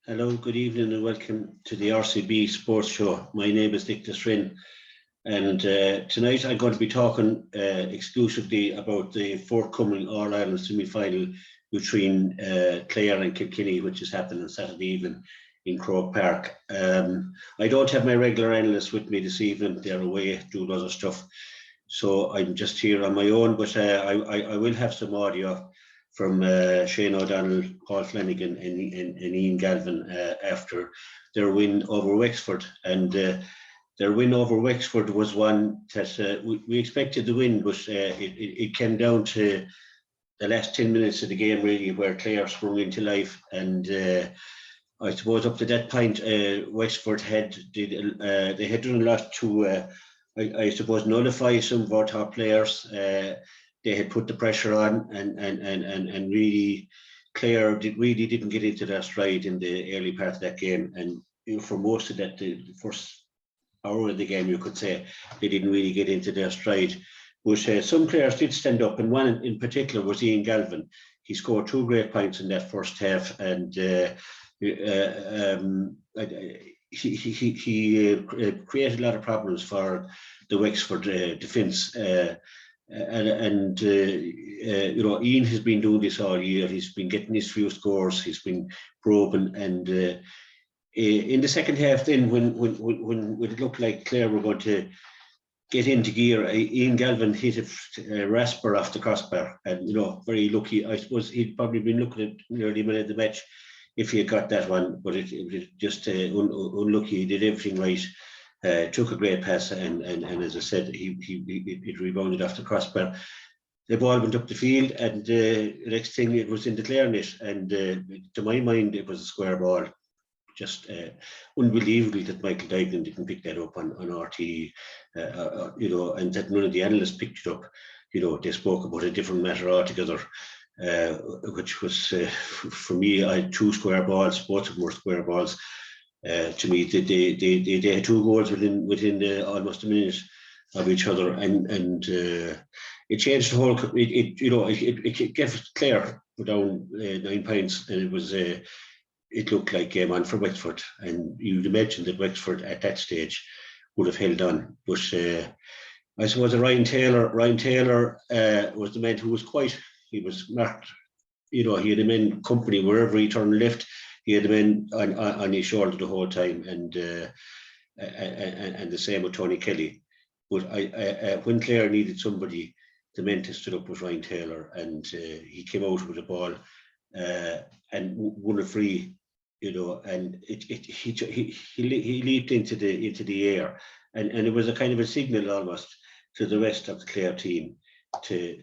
Hello, good evening, and welcome to the RCB Sports Show. My name is Nicholas Rinn, and tonight I'm going to be talking exclusively about the forthcoming All Ireland semi-final between Clare and Kilkenny, which is happening Saturday evening in Croke Park. I don't have my regular analysts with me this evening; they're away doing other stuff, so I'm just here on my own. But I will have some audio from Shane O'Donnell, Paul Flanagan, and Ian Galvin after their win over Wexford. And their win over Wexford was one that we expected to win, but it came down to the last 10 minutes of the game, really, where Clare sprung into life. And I suppose up to that point, Wexford they had done a lot to, I suppose, nullify some of our top players. They had put the pressure on, and really Clare really didn't get into their stride in the early part of that game. And for most of that, the first hour of the game, you could say, they didn't really get into their stride. But some players did stand up, and one in particular was Ian Galvin. He scored 2 great points in that first half, and he created a lot of problems for the Wexford defence. Ian has been doing this all year. He's been getting his few scores. He's been probing, and in the second half, then when it looked like Clare were going to get into gear, Ian Galvin hit a rasper off the crossbar, and very lucky. I suppose he'd probably been looking at nearly a minute of the match if he had got that one, but it was just unlucky. He did everything right. Took a great pass, and as I said, it rebounded off the crossbar. The ball went up the field, and the next thing it was in the Clare net, and to my mind it was a square ball. Just unbelievable that Michael Duignan didn't pick that up on RTE, and that none of the analysts picked it up. They spoke about a different matter altogether, which was for me, I had 2 square balls, both of them were square balls. To me, they had 2 goals within almost a minute of each other, and it changed the whole. It gave Clare down 9 points, and it was. It looked like game on for Wexford, and you'd imagine that Wexford at that stage would have held on. But I suppose Ryan Taylor was the man who was quiet. He was marked. He had him in company wherever he turned left. He had them in on his shoulder the whole time, and the same with Tony Kelly. But when Clare needed somebody, the man to stood up was Ryan Taylor, and he came out with the ball and won a free. And he leaped into the air, and it was a kind of a signal almost to the rest of the Clare team to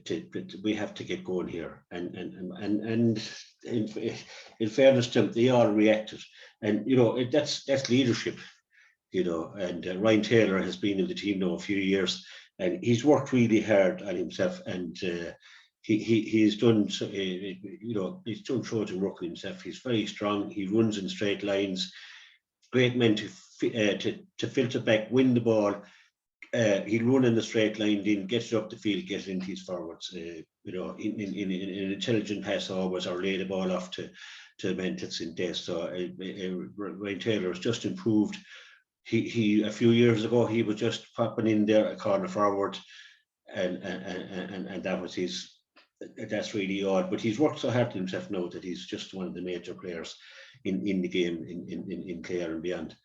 we have to get going here, and in fairness to them, they all reacted, and that's leadership, and Ryan Taylor has been in the team now a few years, and he's worked really hard on himself, and he's done he's done Trojan work on himself. He's very strong. He runs in straight lines. Great man to filter back, win the ball. He'll run in the straight line, then get it up the field, get it into his forwards. In an intelligent pass always, or lay the ball off to a man that's in death. So Ryan Taylor has just improved. He a few years ago he was just popping in there a corner forward, and that was his. That's really odd, but he's worked so hard to himself now that he's just one of the major players in the game in Clare and beyond.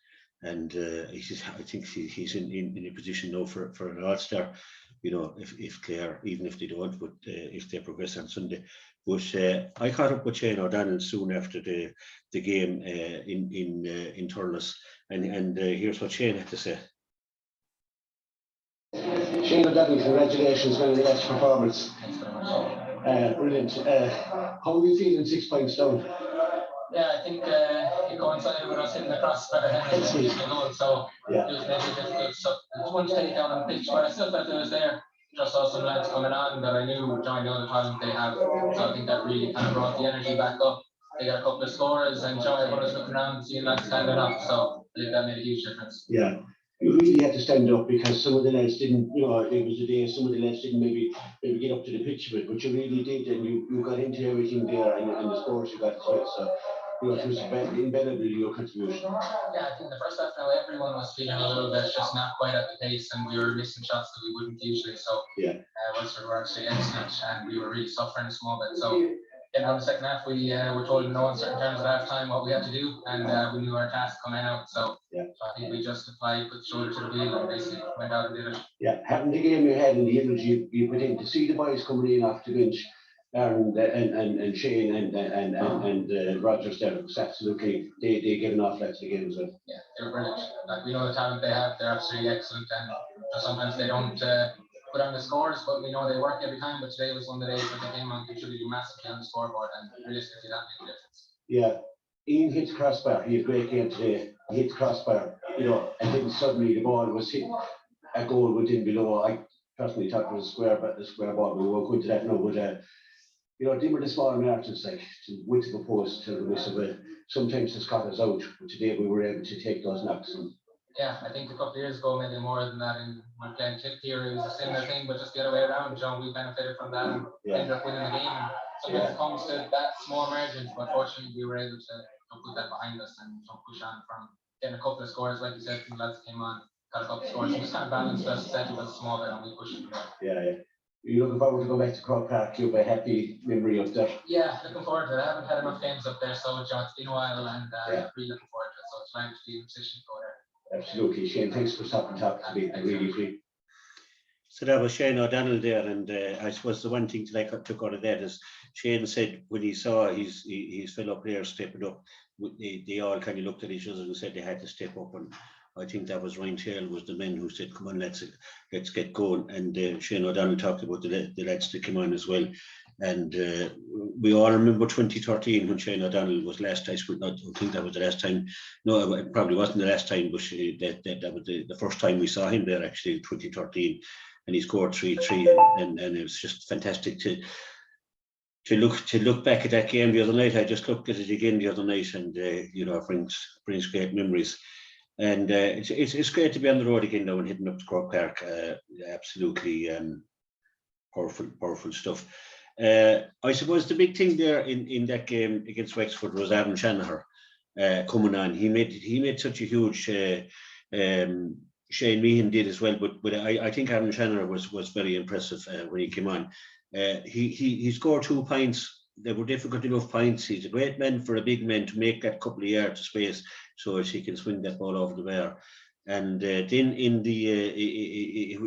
And I think he's in a position now for an All-Star, if Clare, even if they don't, but if they progress on Sunday. But I caught up with Shane O'Donnell soon after the game in Thurles, and here's what Shane had to say. Shane O'Donnell, congratulations on the last performance. Brilliant. How are you feeling 6 points down? Yeah, I think it coincided with us hitting the crossbar and the goal, so it was maybe difficult. So it's one to take down on the pitch, but I still felt it was there. Just saw some lads coming on that I knew joined all the talent they have. So I think that really kind of brought the energy back up. They got a couple of scorers, and everyone was looking around and seeing lads standing up. So I think that made a huge difference. Yeah. You really had to stand up because some of the lads didn't, it was a day, some of the lads didn't maybe get up to the pitch of it, but you really did, and you got into everything there, and the scores you got as well. So you know, it was invaluable your contribution. Yeah, I think the first half now everyone was feeling a little bit just not quite at the pace, and we were missing shots that we wouldn't usually. So yeah, Wexford were actually excellent, and we were really suffering a small bit. So in the second half, we were told in no uncertain terms at half time what we had to do, and we knew our task coming out. So I think we just applied, put the shoulder to the wheel, and basically went out and did it. Yeah, having the game you had and the energy you put in to see the boys coming in off the bench, and Shane and Rogers there was absolutely they given off that the game as well. Yeah, they're brilliant. Like, we know the talent they have; they're absolutely excellent, and just sometimes they don't put on the scores, but we know they work every time. But today was one of the days that they came on contributing massively on the scoreboard, and realistically that made a difference. Yeah, Ian hit the crossbar. He had a great game today. He hit the crossbar, you know, and then suddenly the ball was hit. A goal went in below. I personally thought it was a square ball, but we won't go into that now. But you know, they were the smaller margins, like to width of a post to the miss of it. Sometimes it's caught us out, but today we were able to take those knocks. Yeah, I think a couple of years ago, maybe more than that, in when playing Kilkenny, it was a similar thing, but just the other way around. John, we benefited from that and ended up winning the game. And sometimes it comes to that small margins, but fortunately we were able to put that behind us and push on from getting a couple of scores, like you said, from the lads came on, got a couple of scores, and just kind of balanced us, settled us small bit, and we pushed it. Yeah. You're looking forward to go back to Croke Park. You'll be a happy memory of that. Yeah, looking forward to it. I haven't had enough games up there, so John, it's been a while, and really looking forward to it. So it's trying to be in a position to go there. Absolutely, Shane. Thanks for stopping talk to me. I really appreciate. So that was Shane O'Donnell there, and I suppose the one thing that I took out of that is Shane said when he saw his fellow players stepping up, they all kind of looked at each other and said they had to step up, and I think that was Ryan Taylor was the man who said, "Come on, let's get going." And Shane O'Donnell talked about the lads that came on as well. And we all remember 2013 when Shane O'Donnell was last. I don't think that was the last time. No, it probably wasn't the last time, but that was the first time we saw him there actually, 2013, and he scored 3-3, and it was just fantastic to look back at that game the other night. I just looked at it again the other night, and you know, brings great memories. And it's great to be on the road again now and heading up to Croke Park. Absolutely powerful stuff. I suppose the big thing there in that game against Wexford was Aaron Shanahan coming on. He made such a huge. Shane Meehan did as well, but I think Aaron Shanahan was very impressive when he came on. He scored 2 points. They were difficult enough points. He's a great man for a big man to make that couple of yards of space so as he can swing that ball over the bar. And then in the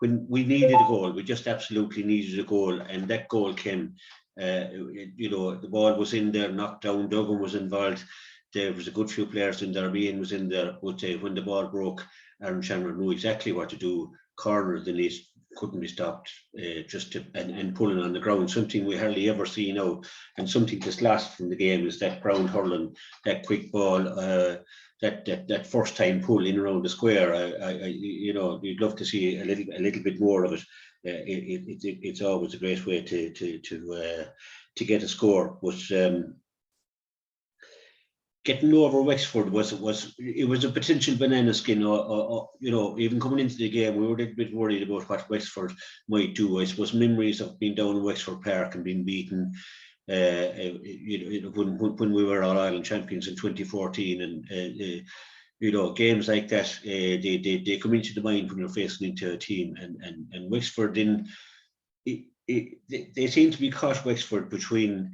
when we needed a goal, we just absolutely needed a goal, and that goal came. You know, the ball was in there, knocked down. Duggan was involved. There was a good few players in there. Ian was in there. But when the ball broke, Aaron Shanahan knew exactly what to do. Corner the net, couldn't be stopped. And pulling on the ground, something we hardly ever see now, and something that's lost from the game is that ground hurling, that quick ball, that first time pull in around the square. You know, you'd love to see a little bit more of it. It's always a great way to get a score, but. Getting over Wexford was a potential banana skin, or you know, even coming into the game, we were a little bit worried about what Wexford might do. I suppose memories of being down in Wexford Park and being beaten, you know, when we were All Ireland champions in 2014, and you know, games like that, they come into the mind when you're facing into a team, and Wexford they seem to be caught, Wexford, between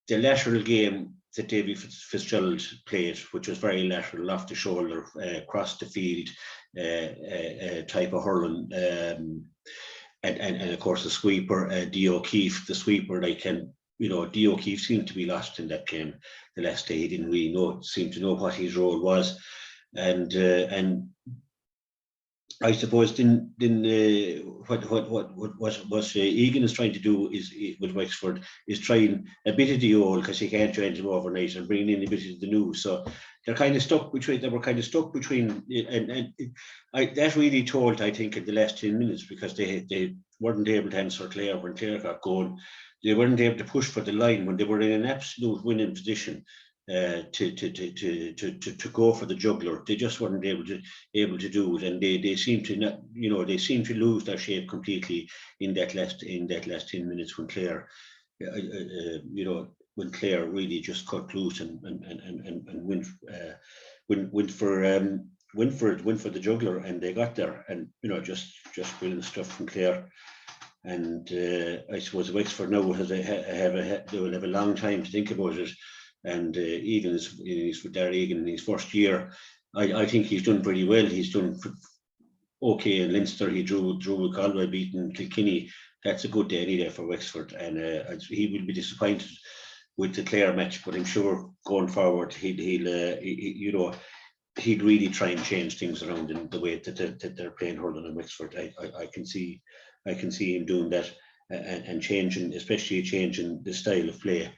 the lateral game that Davy Fitzgerald played, which was very lateral, off the shoulder, across the field, type of hurling, and of course the sweeper, Dee O'Keefe, the sweeper. You know, Dee O'Keefe seemed to be lost in that game the last day. He didn't really seem to know what his role was, and I suppose what Egan is trying to do is with Wexford is trying a bit of the old, because he can't change them overnight, and bringing in a bit of the new. So they were kind of stuck between, and that really told, I think, in the last 10 minutes, because they weren't able to answer Clare when Clare got going. They weren't able to push for the line when they were in an absolute winning position. To go for the juggler. They just weren't able to do it, and they seem to not, you know, they seem to lose their shape completely in that last 10 minutes when Clare, you know, when Clare really just cut loose and went for the jugular, and they got there, and just brilliant stuff from Clare. And I suppose Wexford now they will have a long time to think about it. And Egan is with Darragh Egan in his first year. I think he's done pretty well. He's done okay in Leinster. He drew with Galway, beating Kilkenny. That's a good day any day for Wexford, and he will be disappointed with the Clare match, but I'm sure going forward he'd really try and change things around in the way that they're playing hurling in Wexford. I can see him doing that, and especially changing the style of play.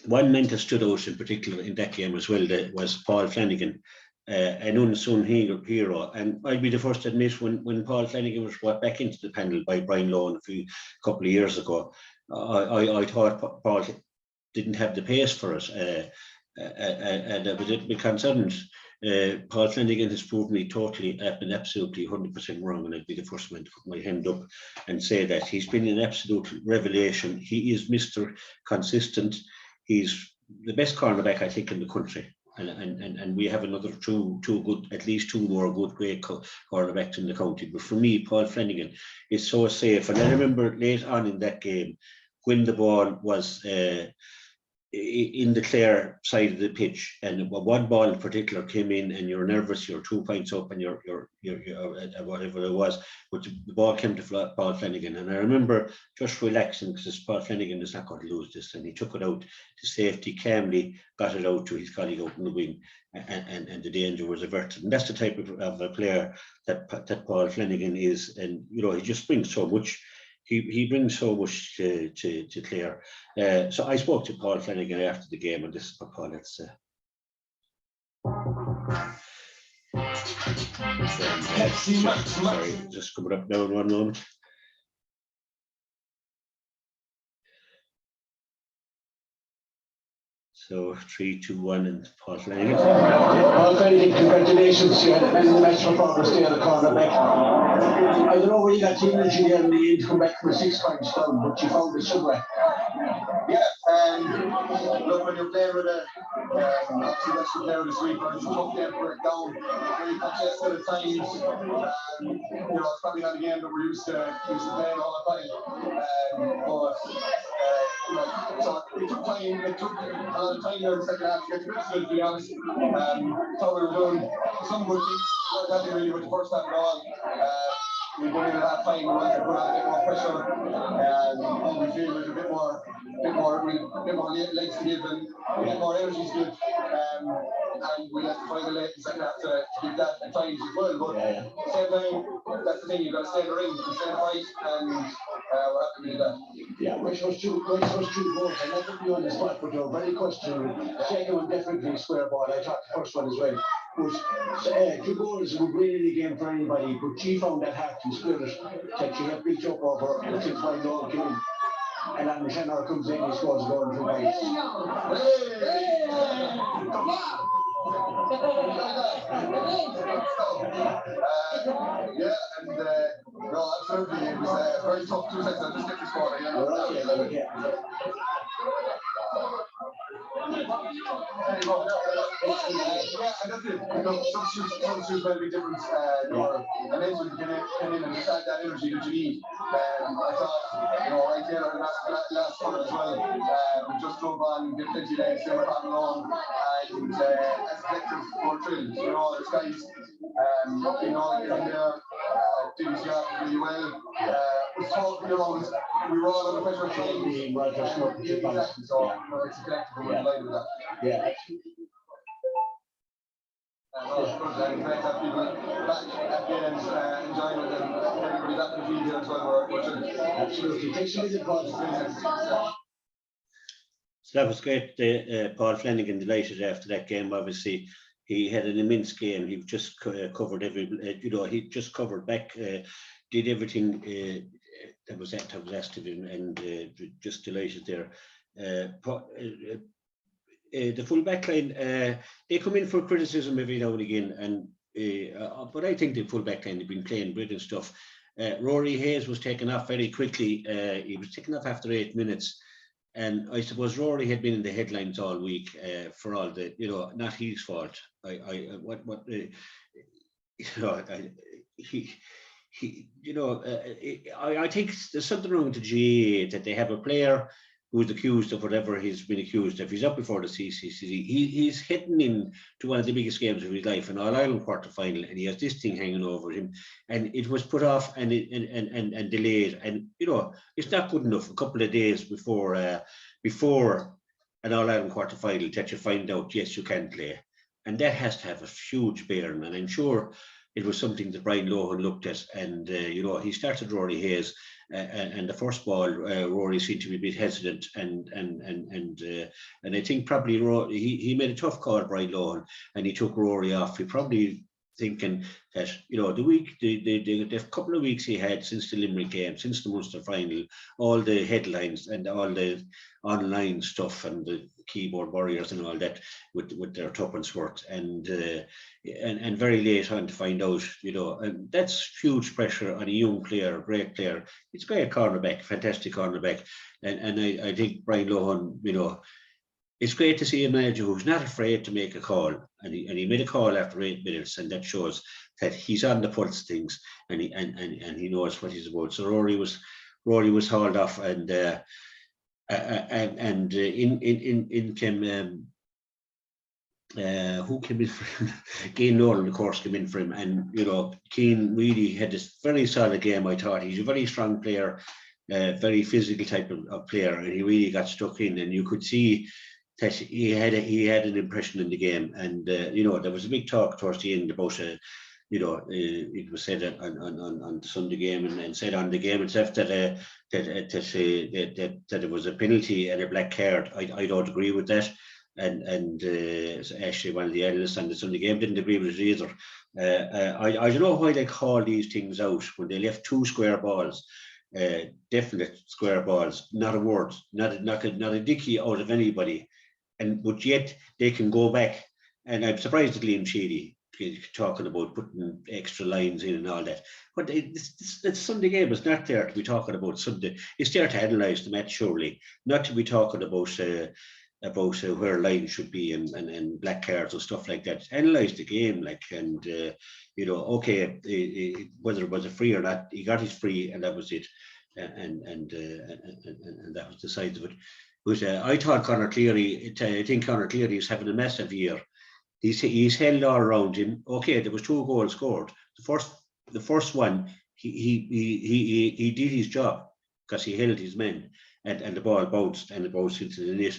One man that stood out in particular in that game as well was Paul Flanagan, an unsung hero. And I'd be the first to admit, when Paul Flanagan was brought back into the panel by Brian Lohan a couple of years ago, I thought Paul didn't have the pace for us, and I was a bit concerned. Paul Flanagan has proved me been absolutely 100% wrong, and I'd be the first man to put my hand up and say that. He's been an absolute revelation. He is Mr. Consistent. He's the best cornerback, I think, in the country. And we have another at least two more great cornerbacks in the county. But for me, Paul Flanagan is so safe. And I remember late on in that game, when the ball was in the Clare side of the pitch, and one ball in particular came in, and you're nervous, you're 2 points up, and you're whatever it was, but the ball came to Paul Flanagan, and I remember just relaxing, because Paul Flanagan is not going to lose this, and he took it out to safety, calmly got it out to his colleague out in the wing, and the danger was averted. And that's the type of a player that Paul Flanagan is, and he just brings so much. He brings so much to Clare. So I spoke to Paul Flanagan after the game, and this is what Paul had to say. Sorry, just coming up now in one moment. So 3, 2, 1, and Paul Flanagan. Paul Flanagan, congratulations. You had a very nice performance there, the cornerback. I don't know where you got the energy there in the end to come back from 6 points down, but you found it somewhere. Yeah, look, when you're playing with obviously that's the player this week, it's a tough game to break down. Very contested at times. It's probably not a game that we're used to playing all the time. So it took time. It took a lot of time there in the second half to get to be honest. Thought we were doing some good things. Not happy really with the first half at all. We go in at half time, we want to put on a bit more pressure, and we feel with a bit more legs to give and a bit more energy to give, and we have to find a late in the second half to give that at times as well. But at the same time, that's the thing, you've got to stay in the ring, stay in the fight, and we're happy to do that. Yeah, which was two goals, and that put you on the spot, but you're very questionable. The second one definitely square ball. I thought the first one as well. But 2 goals would win any game for anybody, but she found that heart and spirit that she had built up over since my dog came in. And then the center comes in, he scores a goal in 2 points. Yeah, and no, absolutely. It was a very tough 2 seconds. I just get this ball. Yeah, and that's it. Substitutes make a big difference. And then when you get in and just add that energy that you need. I thought, right there on the last quarter as well, we just drove on, get plenty of legs, they were popping on, and as a collective, we're thrilled. There's guys, getting in there, doing his job really well. We were all under pressure at times. Exactly, so it's a collective, and we're delighted with that. Yeah. It's good, and great to have people back at games, enjoying it, and everybody back in the field here as well. Absolutely. Thanks a million, Paul. So that was great. Paul Flanagan delighted after that game. Obviously, he had an immense game. He just covered he just covered back, did everything that was asked of him, and just delighted there. The full back line, they come in for criticism every now and again, and but I think the full back line have been playing brilliant stuff. Rory Hayes was taken off very quickly. He was taken off after 8 minutes. And I suppose Rory had been in the headlines all week for all the, not his fault. I think there's something wrong with the GAA that they have a player who's accused of whatever he's been accused of. He's up before the CCCC. He's heading in to one of the biggest games of his life, an All-Ireland quarter-final, and he has this thing hanging over him. And it was put off and delayed. And, it's not good enough a couple of days before an All-Ireland quarter-final that you find out, yes, you can play. And that has to have a huge bearing. And I'm sure it was something that Brian Lohan looked at, and he started Rory Hayes, and the first ball, Rory seemed to be a bit hesitant, and I think probably he made a tough call, Brian Lohan, and he took Rory off. He probably thinking that the couple of weeks he had since the Limerick game, since the Munster final, all the headlines and all the online stuff and the keyboard warriors and all that with their tuppence worth, and very late on to find out, and that's huge pressure on a young player, a great player. It's a great cornerback, fantastic cornerback, and I think Brian Lohan, it's great to see a manager who's not afraid to make a call, and he made a call after 8 minutes, and that shows that he's on the pulse of things, and he knows what he's about. So Rory was hauled off, and in came who came in for him? Cian Nolan, of course, came in for him, and Cian really had this very solid game. I thought he's a very strong player, very physical type of player, and he really got stuck in, and you could see that he had an impression in the game, and there was a big talk towards the end about it was said on the Sunday game and said on the game itself that it was a penalty and a black card. I don't agree with that, and actually one of the analysts on the Sunday game didn't agree with it either. I don't know why they call these things out when they left 2 square balls. Definite square balls, not a word, not a dicky out of anybody, but yet they can go back. And I'm surprised at Liam Sheedy talking about putting extra lines in and all that. But the Sunday game is not there to be talking about Sunday. It's there to analyse the match, surely, not to be talking about where lines should be and black cards and stuff like that. Analyse the game, okay, whether it was a free or not, he got his free, and that was it, and that was the size of it. But I thought Conor Cleary. I think Conor Cleary is having a massive year. He's held all around him. Okay, there was 2 goals scored. The first one, he did his job because he held his men, and the ball bounced and it bounced into the net.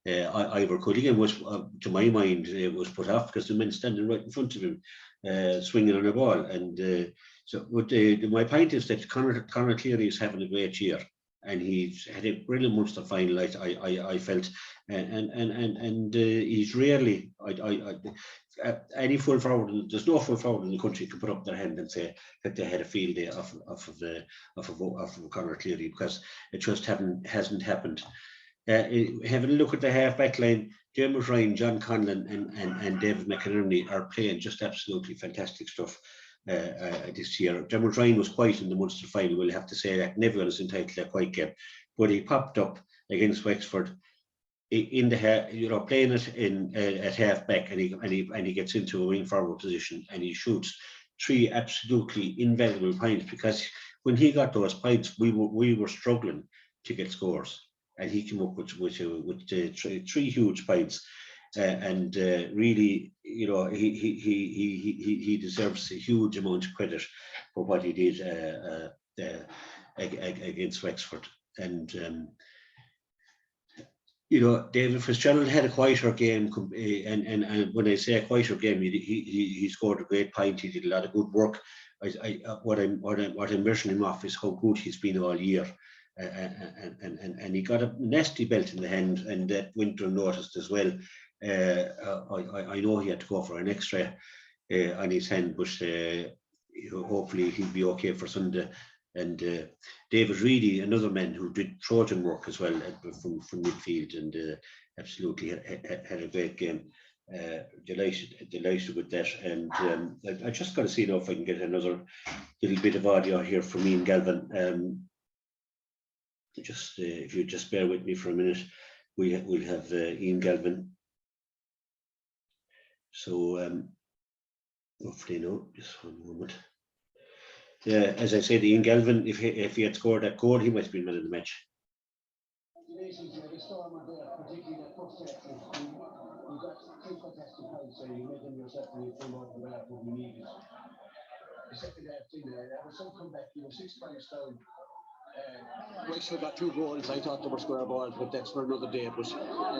Ivor Culligan was, to my mind, was put off because the men standing right in front of him, swinging on the ball. And my point is that Conor Cleary is having a great year, and he's had a brilliant Munster final. I felt, and he's rarely any full forward. There's no full forward in the country can put up their hand and say that they had a field day off of Conor Cleary, because it just hasn't happened. Having a look at the half-back line, James Ryan, John Conlon and David McInerney are playing just absolutely fantastic stuff this year. James Ryan was quiet in the Munster final, we'll have to say that. Never was entitled to a quiet game, but he popped up against Wexford in the playing it in at half-back, and he gets into a wing forward position, and he shoots 3 absolutely invaluable points, because when he got those points, we were struggling to get scores. And he came up with 3 huge points, and really, he deserves a huge amount of credit for what he did against Wexford. And David Fitzgerald had a quieter game, and when I say a quieter game, he scored a great point. He did a lot of good work. What I'm measuring him off is how good he's been all year. And he got a nasty belt in the hand, and that Winter noticed as well. I know he had to go for an X-ray on his hand, but hopefully he'll be okay for Sunday. And David Reedy, another man who did Trojan work as well from midfield, and absolutely had a great game. Delighted with that. And I just got to see now if I can get another little bit of audio here from me and Galvin. just if you just bear with me for a minute, we'll have Ian Galvin. So hopefully, no, just one moment. Yeah, as I said, Ian Galvin, if he had scored that goal, he might have been man of the match. Wexford got 2 goals. I thought they were square balls, but that's for another day. But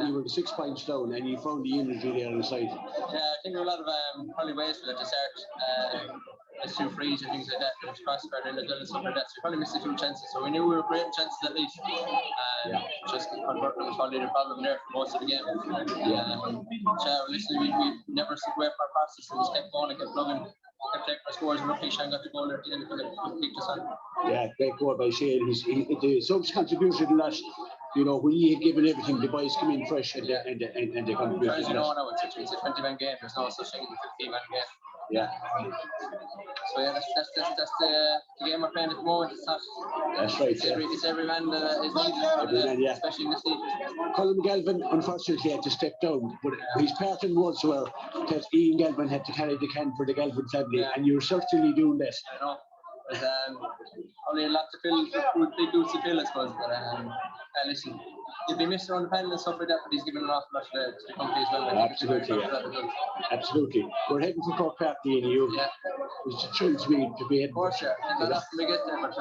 you were 6 points down, and you found the energy there inside. Yeah, I think there were a lot of probably ways for it to start. There's 2 frees and things like that. There was crossbar in as well and stuff like that. So we probably missed a few chances. So we knew we were creating chances at least. Just converting was probably the problem there for most of the game. Listen, we never took away from our process. We just kept going and kept plugging. Kept taking our scores, and luckily Shane got the goal there at the end of it. Kicked us on. Yeah, great goal by Shane. The subs contributed a lot. You know, when he had given everything, the boys come in fresh and they contribute. As you know now, it's a 20-man game. There's no such thing as a 15-man game. Yeah. So yeah, that's the game we're playing at the moment. It's not. That's right. It's every man that is needed, especially in this league. Colin Galvin unfortunately had to step down, but his pattern was that Ian Galvin had to carry the can for the Galvin family, and you're certainly doing that. I know. There's only a lot to fill, big boots to fill, I suppose. But listen, he'll be missing on the panel and stuff like that, but he's given an awful lot to the company as well. Absolutely, absolutely. We're heading for Cork Park, the NU. Yeah. It's a thrill to be Of course, yeah. Not often we get there, but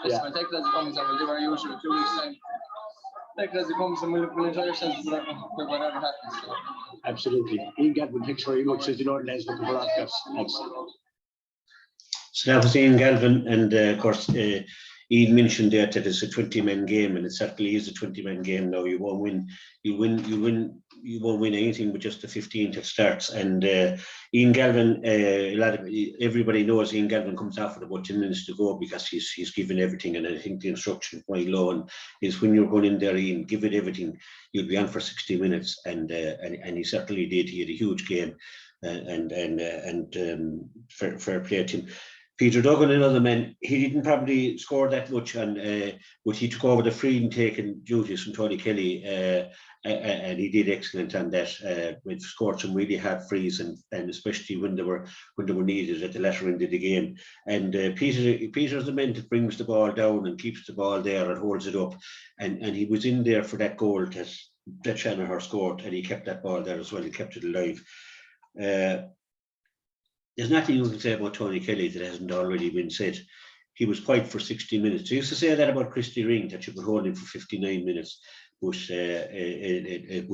listen, we'll take it as it comes, and we'll do our usual 2 weeks time. Take it as it comes, and we'll enjoy ourselves whatever happens. So. Absolutely. Ian Galvin, thanks very much. As you know, Les, looking for autographs. Thanks. So that was Ian Galvin, and of course, Ian mentioned there that it's a 20-man game, and it certainly is a 20-man game now. You won't win anything with just the 15 that starts. And Ian Galvin, everybody knows Ian Galvin comes off with about 10 minutes to go because he's given everything. And I think the instruction quite low is when you're going in there, Ian, give it everything. You'll be on for 60 minutes, and he certainly did. He had a huge game, and fair play to him. Peter Duggan, another man, he didn't probably score that much, but he took over the free and taking duties from Tony Kelly, and he did excellent on that. We've scored some really hard frees, and especially when they were needed at the latter end of the game. And Peter's the man that brings the ball down and keeps the ball there and holds it up. And he was in there for that goal that Shanahan scored, and he kept that ball there as well. He kept it alive. There's nothing you can say about Tony Kelly that hasn't already been said. He was quiet for 60 minutes. I used to say that about Christy Ring, that you could hold him for 59 minutes, but he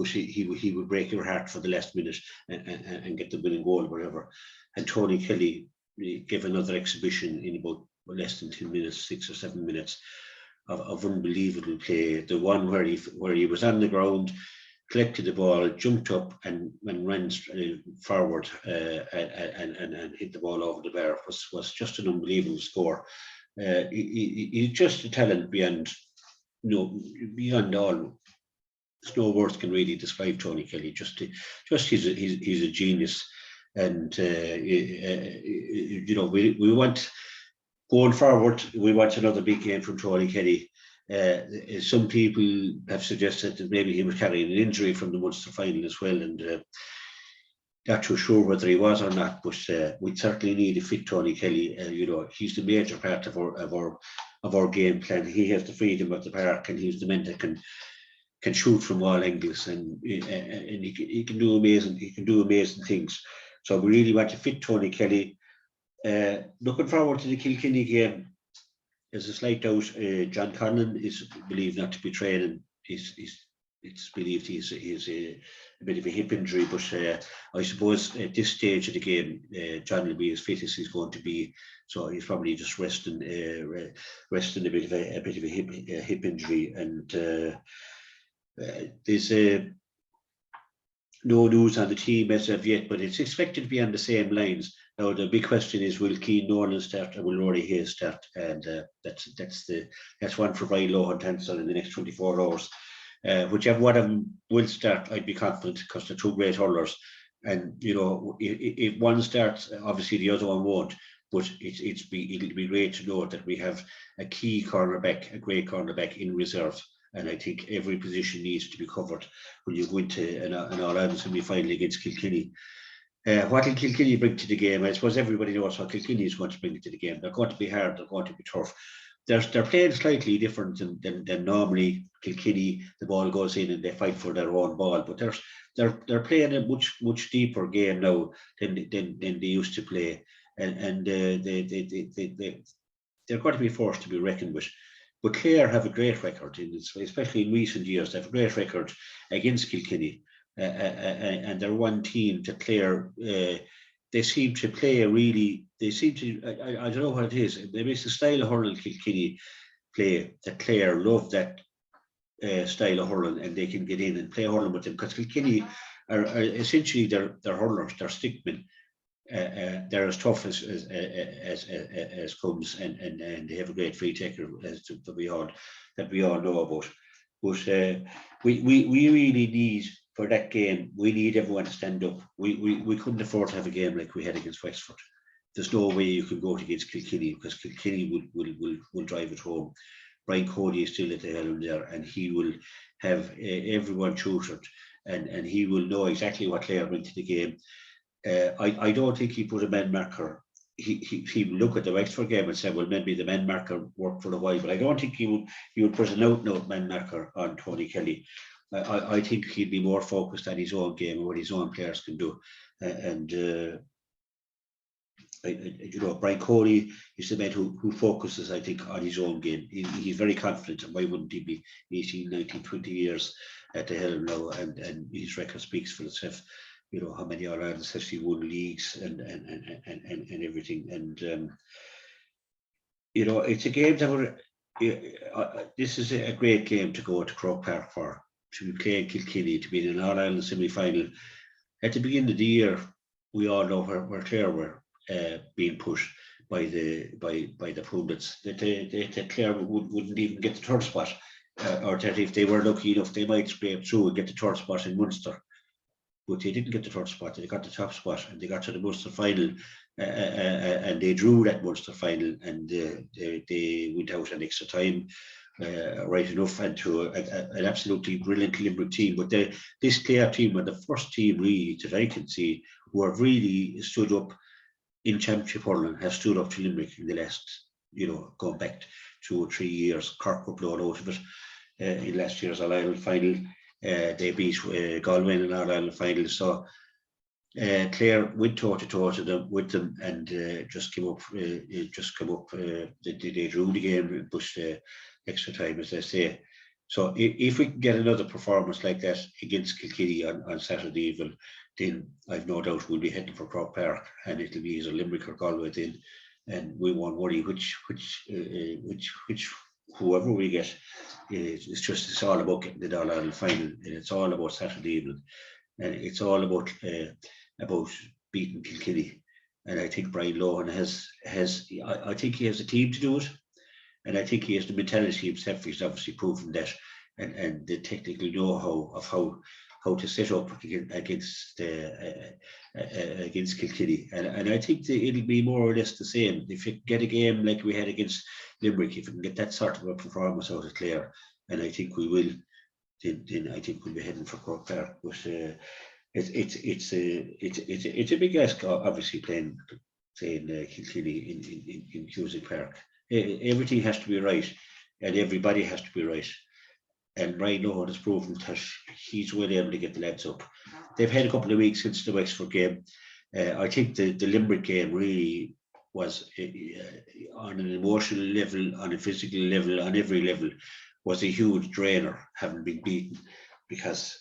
would break your heart for the last minute and get the winning goal or whatever. And Tony Kelly gave another exhibition in about less than 10 minutes, 6 or 7 minutes of unbelievable play. The one where he was on the ground, collected the ball, jumped up and ran forward and hit the ball over the bar was just an unbelievable score. He's just a talent beyond all. There's no words can really describe Tony Kelly. He's a genius, and we want going forward. We want another big game from Tony Kelly. Some people have suggested that maybe he was carrying an injury from the Munster final as well, and not too sure whether he was or not. But we certainly need a fit Tony Kelly. He's the major part of our game plan. He has the freedom of the park, and he's the man that can shoot from all angles, and he can do amazing things. So we really want to fit Tony Kelly. Looking forward to the Kilkenny game. There's a slight doubt. John Conlon is believed not to be training. It's believed he's a bit of a hip injury, but I suppose at this stage of the game, John will be as fit as he's going to be. So he's probably just resting a bit of a hip injury, and there's no news on the team as of yet, but it's expected to be on the same lines. Now the big question is, will Keane Nolan start or will Rory Hayes start? And that's one for Brian Lohan to answer in the next 24 hours. Whichever one of them will start, I'd be confident, because they're two great hurlers. And if one starts, obviously the other one won't. but it'll be great to know that we have a key cornerback, a great cornerback in reserve. And I think every position needs to be covered when you go into an All-Ireland semi-final against Kilkenny. What will Kilkenny bring to the game? I suppose everybody knows what Kilkenny is going to bring to the game. They're going to be hard, they're going to be tough. They're playing slightly different than normally. Kilkenny, the ball goes in and they fight for their own ball, but they're playing a much deeper game now than they used to play, and they're going to be forced to be reckoned with. But Clare have a great record, especially in recent years. They have a great record against Kilkenny, and they're one team to Clare. They seem to play really. They seem to. I don't know what it is. Maybe it's the style of hurling Kilkenny play. That Clare love that style of hurling, and they can get in and play hurling with them, because Kilkenny are essentially they're hurlers, they're stickmen. They're as tough as comes, and they have a great free taker that we all know about. But we really need, for that game, we need everyone to stand up. We couldn't afford to have a game like we had against Wexford. There's no way you could go against Kilkenny, because Kilkenny will drive it home. Brian Cody is still at the helm there, and he will have everyone tutored, and he will know exactly what Clare bring to the game. I don't think he put a man marker. He would look at the Wexford game and say, well, maybe the man marker worked for a while, but I don't think he would put an out-and-out man marker on Tony Kelly. I think he'd be more focused on his own game and what his own players can do. Brian Cody is the man who focuses, I think, on his own game. He's very confident, and why wouldn't he be? 18, 19, 20 years at the helm now, and his record speaks for itself. You know how many All-Irelands has he won, leagues and everything. And it's a game that this is a great game to go to Croke Park for, to be playing Kilkenny, to be in an All-Ireland semi-final. At the beginning of the year, we all know where Clare were being pushed by the pundits. That Clare wouldn't even get the third spot, or that if they were lucky enough, they might scrape through and get the third spot in Munster. But they didn't get the third spot, they got the top spot, and they got to the Munster final, and they drew that Munster final, and they went out an extra time, right enough, and to an absolutely brilliant Limerick team. But this Clare team were the first team really that I can see who have really stood up in championship hurling, have stood up to Limerick in the last, going back 2 or 3 years. Cork were blown out of it in last year's All-Ireland final. They beat Galvin in our Ireland final, so Clare went toe-to-toe with them, and just came up. They drew the game and pushed extra time, as they say. So if we can get another performance like that against Kilkenny on Saturday evening, then I've no doubt we'll be heading for Croke Park, and it'll be either Limerick or Galway then, and we won't worry which whoever we get. It's all about getting the All-Ireland final, and it's all about Saturday evening, and it's all about beating Kilkenny. And I think Brian Lohan I think he has a team to do it, and I think he has the mentality himself. He's obviously proven that, and the technical know-how of how to set up against Kilkenny, and I think it'll be more or less the same. If you get a game like we had against Limerick, if we can get that sort of a performance out of Clare, and I think we will, then I think we'll be heading for Croke Park. But it's a big ask, obviously, playing Kilkenny in Cusack Park. Everything has to be right, and everybody has to be right. And Brian Lohan has proven that he's well able to get the lads up. They've had a couple of weeks since the Wexford game. I think the Limerick game really was, on an emotional level, on a physical level, on every level, was a huge drainer, having been beaten, because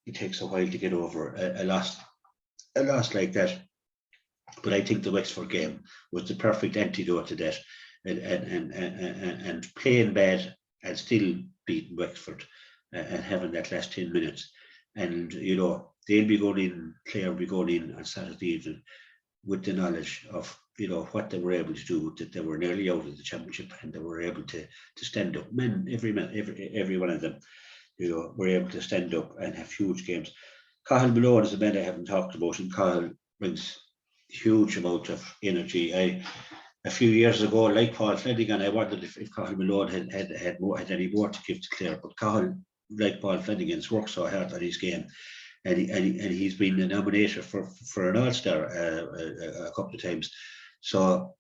it takes a while to get over a loss like that. But I think the Wexford game was the perfect antidote to that, and playing bad and still beating Wexford, and having that last 10 minutes. And they'll be going in, Clare will be going in on Saturday evening with the knowledge of what they were able to do, that they were nearly out of the championship, and they were able to stand up. Every one of them, were able to stand up and have huge games. Cathal Malone is a man I haven't talked about, and Cathal brings huge amount of energy. A few years ago, like Paul Flanagan, I wondered if Cathal Malone had any more to give to Clare, but Cathal, like Paul Flanagan's, worked so hard on his game, and he's been nominated for an All-Star a couple of times. So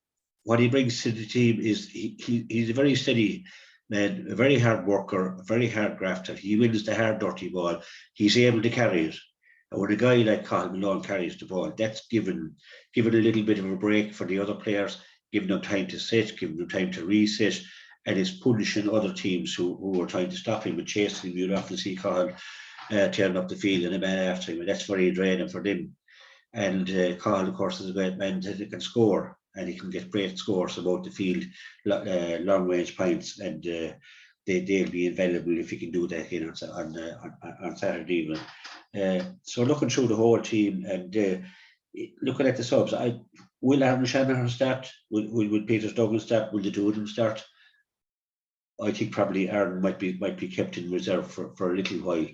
what he brings to the team is he's a very steady man, a very hard worker, a very hard grafter. He wins the hard, dirty ball. He's able to carry it. And when a guy like Cathal Malone carries the ball, that's given a little bit of a break for the other players, giving them time to sit, giving them time to reset, and it's punishing other teams who are trying to stop him and chasing him. You'd often see Cathal turning up the field and a man after him, and that's very draining for them. And Cathal, of course, is a great man that he can score, and he can get great scores about the field, long range points, and they'll be invaluable if he can do that again on Saturday evening. So looking through the whole team and looking at the subs, will Aaron Shanahan start? Will Peter Duggan start? Will the two of them start? I think probably Aaron might be kept in reserve for a little while.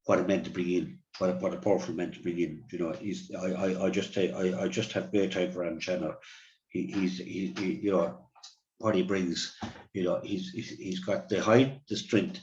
What it meant to bring in, what a powerful man to bring in. You know, I just have great time for Aaron Shanahan. He's you know what he brings. You know, he's got the height, the strength,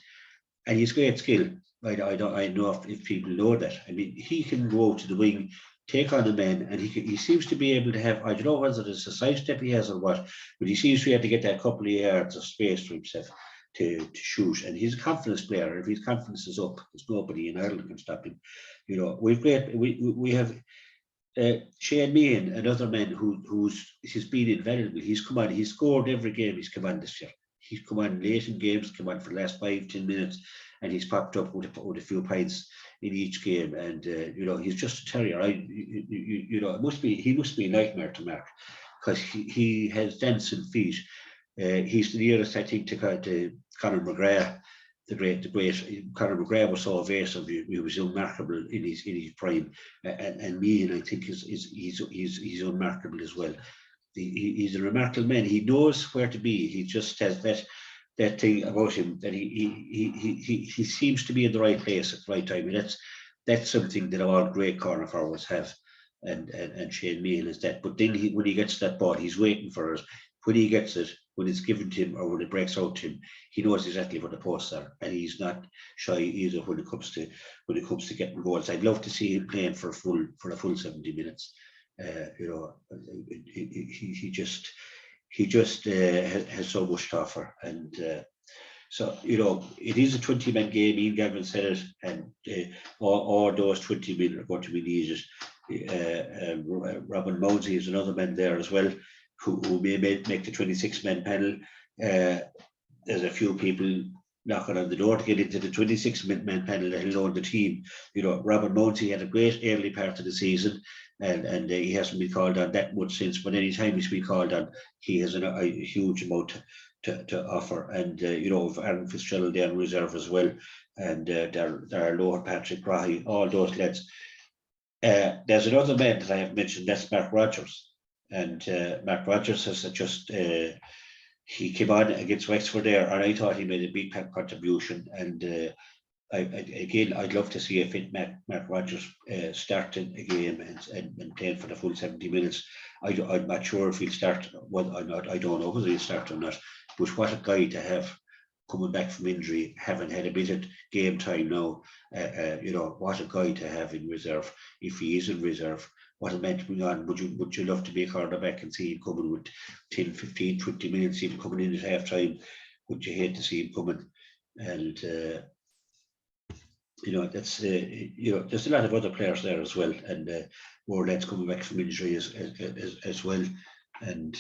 and he's great skill. I know if people know that. I mean, he can go to the wing, take on a man, and he seems to be able to have, I don't know whether it's a sidestep he has or what, but he seems to be able to get that couple of yards of space for himself to shoot. And he's a confidence player. If his confidence is up, there's nobody in Ireland can stop him. You know, we have Shane Meehan, another man he's been invaluable. He's come on, he's scored every game he's come on this year. He's come on late in games, come on for the last 5-10 minutes, and he's popped up with a few points in each game. And you know, he's just a terrier. You know, he must be a nightmare to mark, because he has dancing feet. He's the nearest, I think, to Conor McGrath, the great Conor McGrath was so evasive. He was unmarkable in his prime, and Meehan, I think, he's unmarkable as well. He's a remarkable man. He knows where to be. He just has that thing about him that he seems to be in the right place at the right time. And that's something that all great corner forwards have. And Shane Meehan is that. But then when he gets that ball, he's waiting for it. When he gets it, when it's given to him or when it breaks out to him, he knows exactly what the posts are, and he's not shy either when it comes to getting goals. I'd love to see him playing for a full 70 minutes. You know, he just has so much to offer, and so you know, it is a 20-man game. Ian Galvin said it, and all those 20 men are going to be needed. Robin Mounsey is another man there as well, who may make the 26-man panel. There's a few people knocking on the door to get into the 26-man panel, let alone the team. You know, Robin Mounsey had a great early part of the season, and he hasn't been called on that much since. But any time he's been called on, he has a huge amount to offer. And you know, Aaron Fitzgerald there in reserve as well, and there Lohan, Patrick Rahy, all those lads. There's another man that I have mentioned, that's Mark Rogers. And Mark Rogers has just he came on against Wexford there, and I thought he made a big contribution. And I'd love to see a fit Mark Rogers starting a game and playing for the full 70 minutes. I'm not sure if he'll start. Well, I don't know whether he'll start or not. But what a guy to have coming back from injury, having had a bit of game time now. You know, what a guy to have in reserve, if he is in reserve. What a man to bring on. Would you love to be a cornerback and see him coming with 10, 15, 20 minutes, see him coming in at half time? Would you hate to see him coming? And you know, that's you know, there's a lot of other players there as well, and more lads coming back from injury as well. And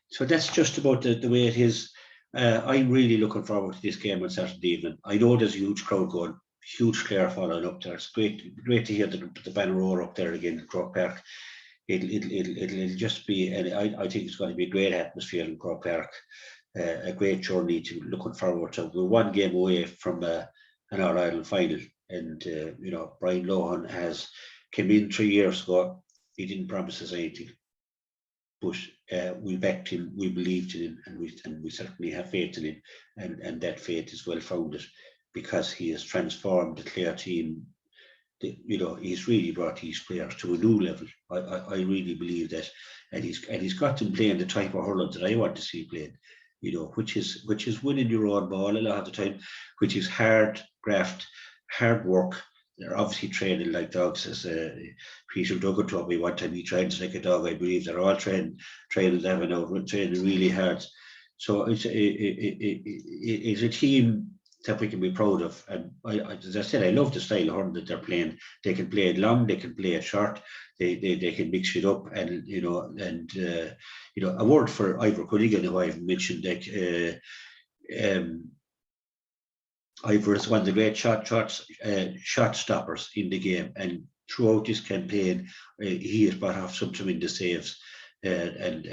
so that's just about the way it is. I'm really looking forward to this game on Saturday evening. I know there's a huge crowd going, huge Clare following up there. It's great to hear the banner roar up there again in Croke Park. It'll just be, and I think it's going to be a great atmosphere in Croke Park. A great journey to looking forward to. We're one game away from an All-Ireland final, and you know, Brian Lohan came in 3 years ago. He didn't promise us anything, but we backed him, we believed in him, and we certainly have faith in him, and that faith is well founded, because he has transformed the Clare team he's really brought these players to a new level. I really believe that, and he's got them playing the type of hurling that I want to see playing. Which is winning your own ball a lot of the time, which is hard graft, hard work. They're obviously training like dogs, as Peter Duggan told me one time. He trains like a dog. I believe they're all training them out, training really hard. So it's a team that we can be proud of. And as I said, I love the style of hurling that they're playing. They can play it long, they can play it short, they can mix it up, and a word for Ivor Cunningham, who I've mentioned, like Ivor is one of the great shot stoppers in the game, and throughout this campaign, he has brought off some tremendous saves. And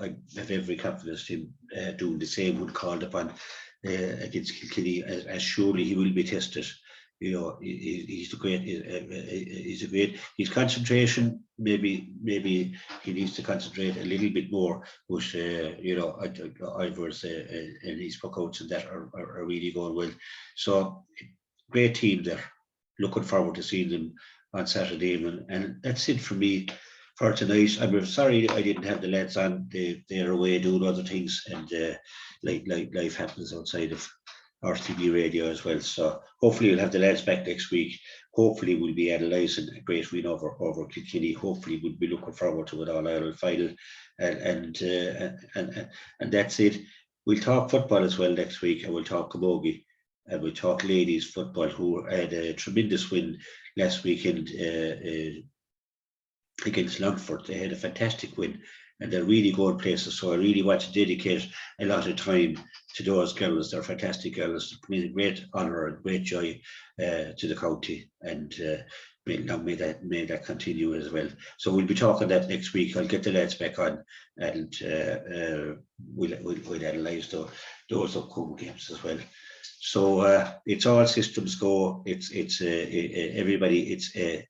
I have every confidence in him doing the same when called upon against Kilkenny, as surely he will be tested. He's a great. His concentration, maybe he needs to concentrate a little bit more. But Ivor's and his puckouts and that are really going well. So great team there. Looking forward to seeing them on Saturday evening, and that's it for me for tonight. I'm sorry I didn't have the lads on. They're away doing other things, and like life happens outside of RTB radio as well. So hopefully we'll have the lads back next week. Hopefully we'll be analysing a great win over Kilkenny. Hopefully we'll be looking forward to an All-Ireland final, and that's it. We'll talk football as well next week, and we'll talk camogie, and we'll talk ladies football, who had a tremendous win last weekend against Longford. They had a fantastic win, and they're really going places. So I really want to dedicate a lot of time to those girls. They're fantastic girls. It's been a great honour and great joy to the county, and may that continue as well. So we'll be talking that next week. I'll get the lads back on, and we'll analyse those upcoming games as well. So it's all systems go. It's everybody.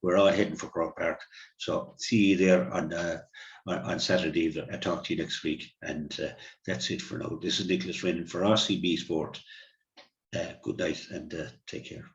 We're all heading for Croke Park. So see you there on Saturday. I'll talk to you next week. And that's it for now. This is Nicholas Rennan for RCB Sport. Good night, and take care.